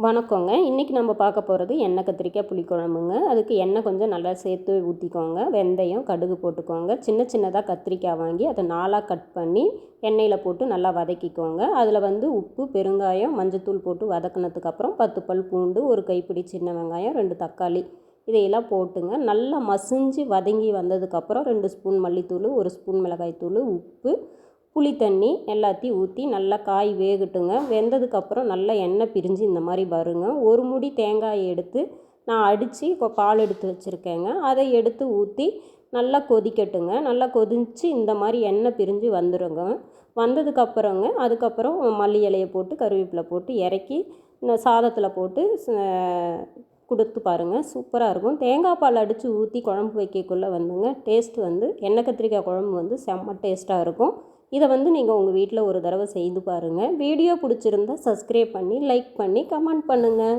வணக்கங்க. இன்றைக்கி நம்ம பார்க்க போகிறது எண்ணெய் கத்திரிக்காய் புளிக்குழம்புங்க. அதுக்கு எண்ணெய் கொஞ்சம் நல்லா சேர்த்து ஊற்றிக்கோங்க. வெந்தயம், கடுகு போட்டுக்கோங்க. சின்ன சின்னதாக கத்திரிக்காய் வாங்கி அதை 4ஆக கட் பண்ணி எண்ணெயில் போட்டு நல்லா வதக்கிக்கோங்க. அதில் உப்பு, பெருங்காயம், மஞ்சத்தூள் போட்டு வதக்கினதுக்கப்புறம் 10 பல் பூண்டு, ஒரு கைப்பிடி சின்ன வெங்காயம், 2 தக்காளி இதையெல்லாம் போட்டுங்க. நல்லா மசிஞ்சு வதங்கி வந்ததுக்கப்புறம் 2 ஸ்பூன் மல்லித்தூள், 1 ஸ்பூன் மிளகாய்த்தூள், உப்பு, புளி தண்ணி எல்லாத்தையும் ஊற்றி நல்லா காய் வேகட்டுங்க. வெந்ததுக்கப்புறம் நல்லா எண்ணெய் பிரிஞ்சு இந்த மாதிரி வருங்க. ஒரு முடி தேங்காயை எடுத்து நான் அடித்து இப்போ பால் எடுத்து வச்சுருக்கேங்க. அதை எடுத்து ஊற்றி நல்லா கொதிக்கட்டுங்க. நல்லா கொதித்து இந்த மாதிரி எண்ணெய் பிரிஞ்சு வந்துடுங்க. வந்ததுக்கப்புறங்க அதுக்கப்புறம் மல்லி இலையை போட்டு கருவேப்பிலை போட்டு இறக்கி இந்த சாதத்தில் போட்டு கொடுத்து பாருங்கள். சூப்பராக இருக்கும். தேங்காய் பால் அடித்து ஊற்றி குழம்பு வைக்கக்குள்ளே டேஸ்ட் எண்ணெய் கத்திரிக்காய் குழம்பு செம்ம டேஸ்ட்டாக இருக்கும். இதை நீங்கள் உங்கள் வீட்டில் ஒரு தடவை செய்து பாருங்கள். வீடியோ பிடிச்சிருந்தா சப்ஸ்கிரைப் பண்ணி, லைக் பண்ணி, கமெண்ட் பண்ணுங்கள்.